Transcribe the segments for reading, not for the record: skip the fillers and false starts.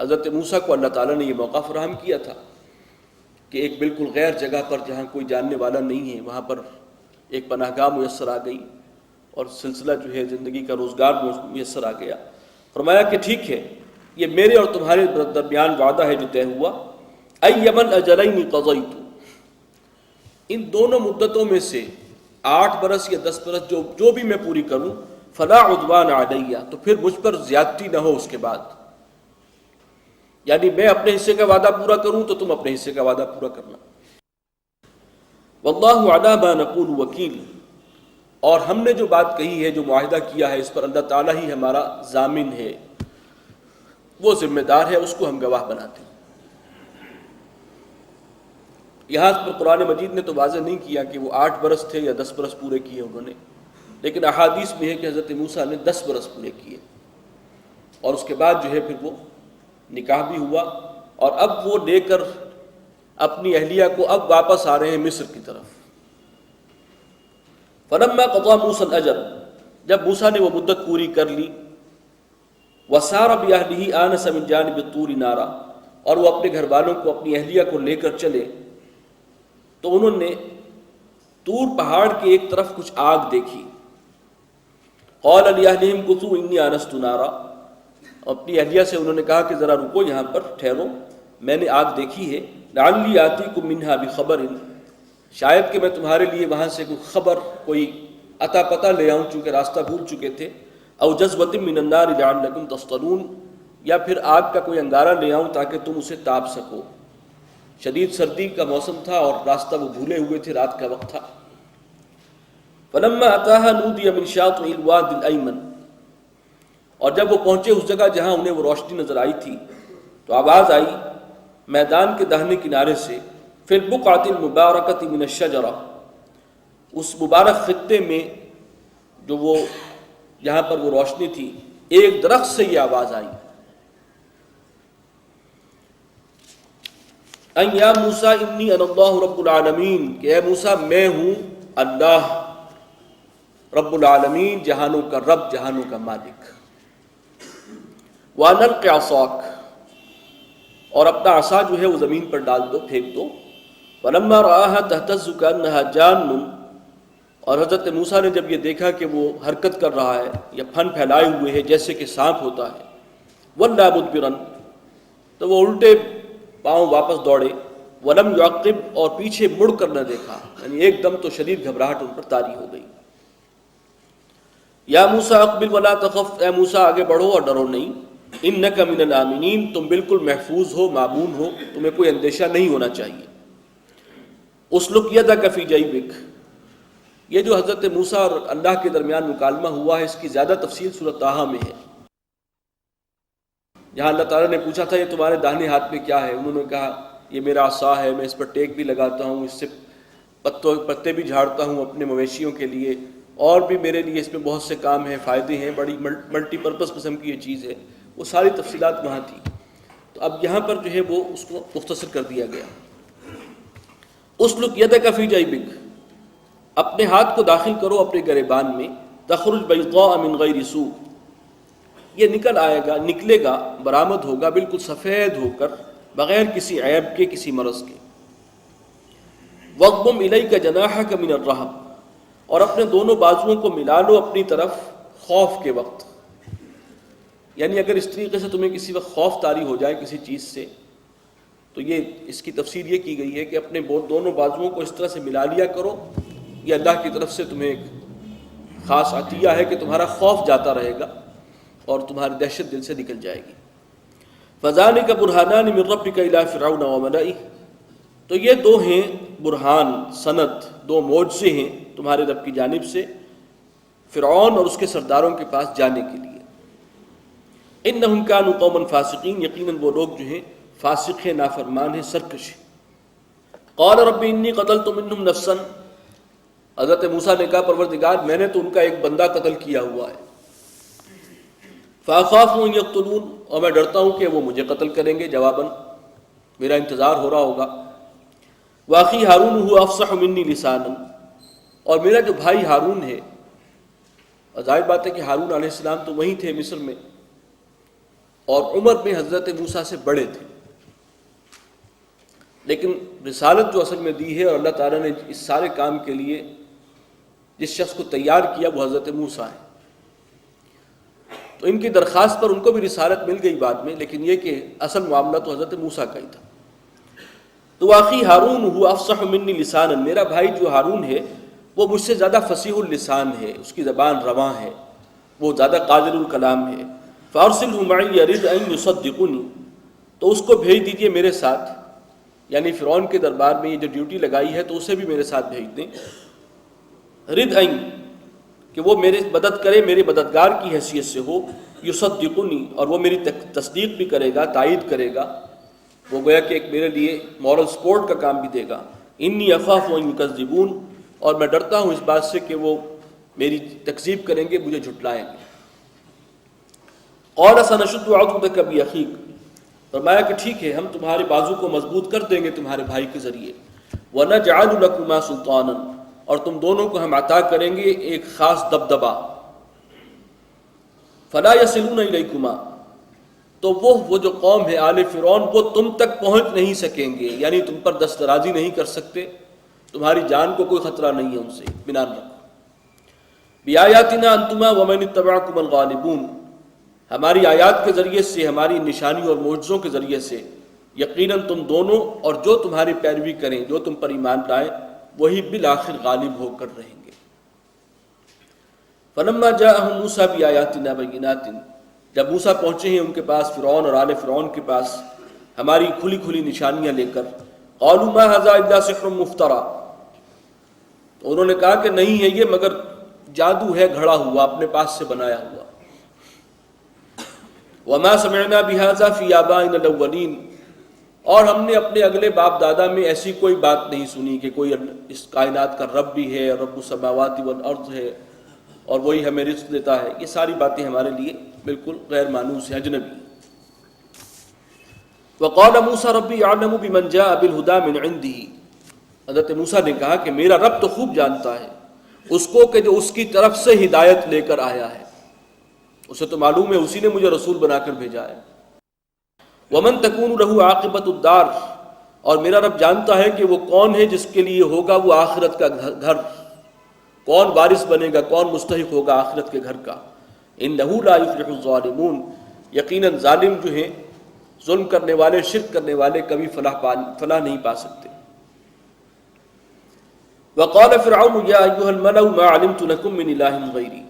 حضرت موسیٰ کو اللہ تعالیٰ نے یہ موقع فراہم کیا تھا کہ ایک بالکل غیر جگہ پر جہاں کوئی جاننے والا نہیں ہے وہاں پر ایک پناہ گاہ میسر آ گئی اور سلسلہ جو ہے زندگی کا روزگار میسر آ گیا۔ فرمایا کہ ٹھیک ہے، یہ میرے اور تمہارے درمیان وعدہ ہے جو طے ہوا، ایمن اجلین قضیت، ان دونوں مدتوں میں سے 8 برس یا 10 برس جو بھی میں پوری کروں، فلا عدوان علیہ، تو پھر مجھ پر زیادتی نہ ہو اس کے بعد، یعنی میں اپنے حصے کا وعدہ پورا کروں تو تم اپنے حصے کا وعدہ پورا کرنا۔ واللہ علی ما نقول وکیل، اور ہم نے جو بات کہی ہے، جو معاہدہ کیا ہے، اس پر اللہ تعالیٰ ہی ہمارا ضامن ہے، وہ ذمہ دار ہے، اس کو ہم گواہ بناتے ہیں۔ یہاں پر قرآن مجید نے تو واضح نہیں کیا کہ وہ 8 برس تھے یا 10 برس پورے کیے انہوں نے، لیکن احادیث میں ہے کہ حضرت موسیٰ نے 10 برس پورے کیے، اور اس کے بعد جو ہے پھر وہ نکاح بھی ہوا، اور اب وہ لے کر اپنی اہلیہ کو اب واپس آ رہے ہیں مصر کی طرف۔ فلما قضى موسى الاجل، جب موسیٰ نے وہ مدت پوری کر لی، وسار باہلہ آنس من جانب الطور نارا، اور وہ اپنے گھر والوں کو، اپنی اہلیہ کو لے کر چلے، تو انہوں نے طور پہاڑ کے ایک طرف کچھ آگ دیکھی۔ قال لأهلهم كثوا انی آنست نارا، اپنی اہلیہ سے انہوں نے کہا کہ ذرا رکو، یہاں پر ٹھہرو، میں نے آگ دیکھی ہے، لعلی آتیکم منہا بخبر، شاید کہ میں تمہارے لیے وہاں سے کوئی خبر، کوئی عطا پتہ لے آؤں، چونکہ راستہ بھول چکے تھے، او جذبۃ من النار لعلکم تصطلون، یا پھر آگ کا کوئی انگارہ لے آؤں تاکہ تم اسے تاپ سکو۔ شدید سردی کا موسم تھا اور راستہ وہ بھولے ہوئے تھے، رات کا وقت تھا۔ فلما اتاها نودی من شاطئ الواد الایمن، اور جب وہ پہنچے اس جگہ جہاں انہیں وہ روشنی نظر آئی تھی، تو آواز آئی میدان کے داہنے کنارے سے، فی البقعۃ المبارکۃ من الشجرہ، اس مبارک خطے میں جو وہ جہاں پر وہ روشنی تھی، ایک درخت سے یہ آواز آئی، ان یا موسیٰ انی انا اللہ رب العالمین، کہ اے موسیٰ میں ہوں اللہ رب العالمین، جہانوں کا رب، جہانوں کا مالک۔ وَأَنْ أَلْقِ عَصَاكَ، اور اپنا عصا جو ہے وہ زمین پر ڈال دو، پھینک دو۔ فَلَمَّا رَآهَا تَهْتَزُّ كَأَنَّهَا جَانٌّ، اور حضرت موسیٰ نے جب یہ دیکھا کہ وہ حرکت کر رہا ہے یا پھن پھیلائے ہوئے ہے جیسے کہ سانپ ہوتا ہے، وَلَّا مُدْبِرًا، تو وہ الٹے پاؤں واپس دوڑے، وَلَمْ يُعَقِّبْ، اور پیچھے مڑ کر نہ دیکھا، یعنی ایک دم تو شدید گھبراہٹ ان پر طاری ہو گئی۔ یا موسیٰ اقبل ولا تخف، اے موسیٰ آگے بڑھو اور ڈرو نہیں، انک من الآمنین، تم بالکل محفوظ ہو، معمون ہو، تمہیں کوئی اندیشہ نہیں ہونا چاہیے۔ اسلک یدک فی جیبک، یہ جو حضرت موسیٰ اور اللہ کے درمیان مکالمہ ہوا ہے، اس کی زیادہ تفصیل سورۃ طٰہٰ میں ہے، جہاں اللہ تعالیٰ نے پوچھا تھا یہ تمہارے داہنے ہاتھ میں کیا ہے، انہوں نے کہا یہ میرا عصا ہے، میں اس پر ٹیک بھی لگاتا ہوں، اس سے پتے بھی جھاڑتا ہوں اپنے مویشیوں کے لیے، اور بھی میرے لیے اس میں بہت سے کام ہیں، فائدے ہیں، بڑی ملٹی پرپس قسم کی یہ چیز ہے۔ وہ ساری تفصیلات وہاں تھی، تو اب یہاں پر جو ہے وہ اس کو مختصر کر دیا گیا۔ اسلک یدک فی جیبک، اپنے ہاتھ کو داخل کرو اپنے گریبان میں، تخرج بیضاء من غیر سوء، یہ نکل آئے گا، نکلے گا، برآمد ہوگا بالکل سفید ہو کر، بغیر کسی عیب کے، کسی مرض کے۔ وَاضْمُمْ إِلَيْكَ جَنَاحَكَ مِنَ الرَّهْبِ، اور اپنے دونوں بازوؤں کو ملا لو اپنی طرف خوف کے وقت، یعنی اگر اس طریقے سے تمہیں کسی وقت خوف طاری ہو جائے کسی چیز سے، تو یہ اس کی تفسیر یہ کی گئی ہے کہ اپنے دونوں بازوؤں کو اس طرح سے ملا لیا کرو، یہ اللہ کی طرف سے تمہیں ایک خاص عطیہ ہے کہ تمہارا خوف جاتا رہے گا اور تمہاری دہشت دل سے نکل جائے گی۔ فَذَلِكَ بُرْهَانَانِ مِن رَبِّكَ إِلَىٰ فِرْعَوْنَ وَمَلَئِهِ، تو یہ دو ہیں برہان، سند، دو معجزے ہیں تمہارے رب کی جانب سے فرعون اور اس کے سرداروں کے پاس جانے کے لیے۔ اِنَّهُمْ كَانُوا قَوْمًا فَاسِقِينَ، یقیناً وہ لوگ جو ہیں فاسق ہیں، نافرمان ہیں، سرکش ہیں۔ قَالَ رَبِّ إِنِّي قَتَلْتُ مِنْهُمْ نَفْسًا، حضرت موسیٰ نے کہا پروردگار میں نے تو ان کا ایک بندہ قتل کیا ہوا ہے، فَأَخَافُ أَن يَقْتُلُونِ، اور میں ڈرتا ہوں کہ وہ مجھے قتل کریں گے، جواباً میرا انتظار ہو رہا ہوگا۔ وَأَخِي هَارُونُ هُوَ أَفْصَحُ مِنِّي لِسَانًا، اور میرا جو بھائی ہارون ہے، ظاہر بات ہے کہ ہارون علیہ السلام تو وہیں تھے مصر میں، اور عمر میں حضرت موسیٰ سے بڑے تھے، لیکن رسالت جو اصل میں دی ہے اور اللہ تعالیٰ نے اس سارے کام کے لیے جس شخص کو تیار کیا وہ حضرت موسیٰ ہیں۔ تو ان کی درخواست پر ان کو بھی رسالت مل گئی بعد میں، لیکن یہ کہ اصل معاملہ تو حضرت موسیٰ کا ہی تھا۔ تو اخی ہارون ہوا افصح منی لسانا، میرا بھائی جو ہارون ہے وہ مجھ سے زیادہ فصیح اللسان ہے، اس کی زبان رواں ہے، وہ زیادہ قادر الکلام ہے۔ فارسلہ معی یرد ان یصدقنی، تو اس کو بھیج دیجئے میرے ساتھ، یعنی فرعون کے دربار میں یہ جو ڈیوٹی لگائی ہے تو اسے بھی میرے ساتھ بھیج دیں۔ رد این کہ وہ میرے مدد کرے، میرے مددگار کی حیثیت سے ہو، یصدقنی اور وہ میری تصدیق بھی کرے گا، تائید کرے گا، وہ گویا کہ ایک میرے لیے مورل سپورٹ کا کام بھی دے گا۔ انی اخاف ان یکذبون، اور میں ڈرتا ہوں اس بات سے کہ وہ میری تکذیب کریں گے، مجھے جھٹلائیں گے۔ قال سنشد عضدک باخیک، فرمایا کہ ٹھیک ہے ہم تمہارے بازو کو مضبوط کر دیں گے تمہارے بھائی کے ذریعے۔ ونجعل لکما سلطانا، اور تم دونوں کو ہم عطا کریں گے ایک خاص دبدبہ۔ فلا یصلون الیکما، تو وہ جو قوم ہے آل فرعون وہ تم تک پہنچ نہیں سکیں گے، یعنی تم پر دسترازی نہیں کر سکتے، تمہاری جان کو کوئی خطرہ نہیں ہے ان سے، اطمینان رکھو۔ بآیاتنا انتما ومن اتبعکم الغالبون، ہماری آیات کے ذریعے سے، ہماری نشانی اور معجزوں کے ذریعے سے یقیناً تم دونوں اور جو تمہاری پیروی کریں، جو تم پر ایمان لائیں، وہی بالآخر غالب ہو کر رہیں گے۔ فلما جاءهم موسیٰ بآیاتنا بینات، جب موسیٰ پہنچے ہیں ان کے پاس، فرعون اور آل فرعون کے پاس، ہماری کھلی کھلی نشانیاں لے کر، قالوا ما هذا الا سحر مفترى، تو انہوں نے کہا کہ نہیں ہے یہ مگر جادو ہے گھڑا ہوا، اپنے پاس سے بنایا ہوا۔ وما سمعنا بهذا في آبائنا الاولین، اور ہم نے اپنے اگلے باپ دادا میں ایسی کوئی بات نہیں سنی کہ کوئی اس کائنات کا رب بھی ہے، رب السماوات والارض ہے اور وہی ہمیں رزق دیتا ہے۔ یہ ساری باتیں ہمارے لیے بالکل غیر مانوس ہیں، اجنبی۔ وقال موسیٰ ربی اعلم بمن جاء بالہدی من عندہ، حضرت موسیٰ نے کہا کہ میرا رب تو خوب جانتا ہے اس کو کہ جو اس کی طرف سے ہدایت لے کر آیا ہے، اسے تو معلوم ہے اسی نے مجھے رسول بنا کر بھیجا ہے۔ ومن تکون لہ عاقبۃ الدار، اور میرا رب جانتا ہے کہ وہ کون ہے جس کے لیے ہوگا وہ آخرت کا گھر، کون وارث بنے گا، کون مستحق ہوگا آخرت کے گھر کا۔ انہ لا یفلح الظالمون، یقیناً ظالم جو ہیں، ظلم کرنے والے، شرک کرنے والے کبھی فلاح نہیں پا سکتے۔ وقال فرعون یا ایھا الملأ ما علمت لکم من الہ غیری،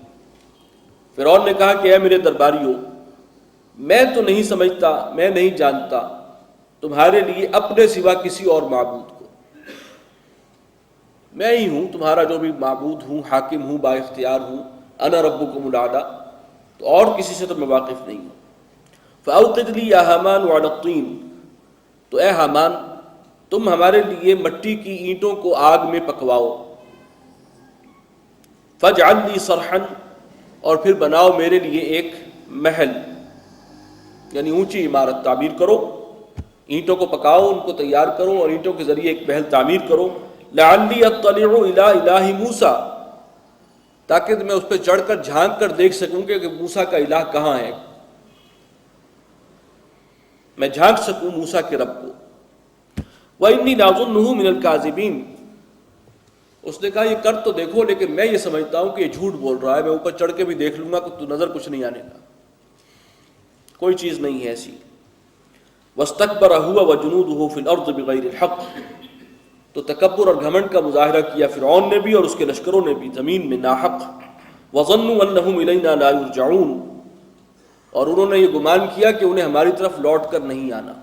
فرعون نے کہا کہ اے میرے درباریوں، میں تو نہیں سمجھتا، میں نہیں جانتا تمہارے لیے اپنے سوا کسی اور معبود کو، میں ہی ہوں تمہارا جو بھی معبود ہوں، حاکم ہوں، با اختیار ہوں، انا ربکم الاعلی، تو اور کسی سے تو میں واقف نہیں ہوں۔ فاوقد لی یا حامان علی الطین، تو اے حامان تم ہمارے لیے مٹی کی اینٹوں کو آگ میں پکواؤ۔ فاجعل لی صرحا، اور پھر بناؤ میرے لیے ایک محل، یعنی اونچی عمارت تعمیر کرو، اینٹوں کو پکاؤ، ان کو تیار کرو اور اینٹوں کے ذریعے ایک محل تعمیر کرو۔ لعلی اطلع الی الہ موسیٰ، تاکہ میں اس پہ چڑھ کر جھانک کر دیکھ سکوں کہ موسیٰ کا الہ کہاں ہے، میں جھانک سکوں موسیٰ کے رب کو۔ وَإِنِّي لَأَظُنُّهُ مِنَ الْكَاذِبِينَ، اس نے کہا یہ کر تو دیکھو لیکن میں یہ سمجھتا ہوں کہ یہ جھوٹ بول رہا ہے، میں اوپر چڑھ کے بھی دیکھ لوں گا تو نظر کچھ نہیں آنے کا، کوئی چیز نہیں ہے ایسی۔ وَاسْتَكْبَرَ هُوَ وَجُنُودُهُ فِي الْأَرْضِ بِغَيْرِ الْحَقِّ، تو تکبر اور گھمنڈ کا مظاہرہ کیا فرعون نے بھی اور اس کے لشکروں نے بھی زمین میں ناحق۔ وَظَنُّوا أَنَّهُمْ إِلَيْنَا لَا يُرْجَعُونَ، اور انہوں نے یہ گمان کیا کہ انہیں ہماری طرف لوٹ کر نہیں آنا۔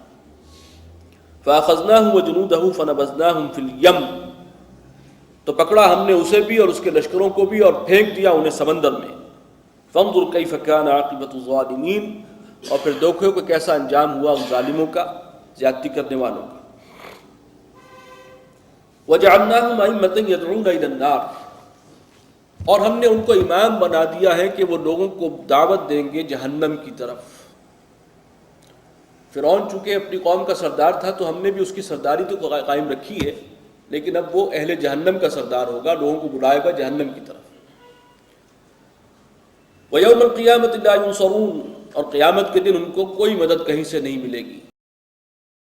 فَأَخَذْنَاهُ وَجُنُودَهُ فَنَبَذْنَاهُمْ فِي الْيَمِّ، تو پکڑا ہم نے اسے بھی اور اس کے لشکروں کو بھی اور پھینک دیا انہیں سمندر میں۔ فَانظُرْ كَيْفَ كَانَ عَاقِبَةُ الظَّالِمِينَ، اور پھر دیکھو کہ کیسا انجام ہوا ان ظالموں کا، زیادتی کرنے والوں کا۔ وَجَعَلْنَاهُمْ أَئِمَّةً يَدْعُونَ إِلَى النَّارِ، اور ہم نے ان کو امام بنا دیا ہے کہ وہ لوگوں کو دعوت دیں گے جہنم کی طرف۔ فرعون چونکہ اپنی قوم کا سردار تھا تو ہم نے بھی اس کی سرداری تو قائم رکھی ہے، لیکن اب وہ اہل جہنم کا سردار ہوگا، لوگوں کو بلائے گا جہنم کی طرف۔ وَيَوْمَ الْقِيَامَةِ لَا يُنصَرُونَ، اور قیامت کے دن ان کو کوئی مدد کہیں سے نہیں ملے گی۔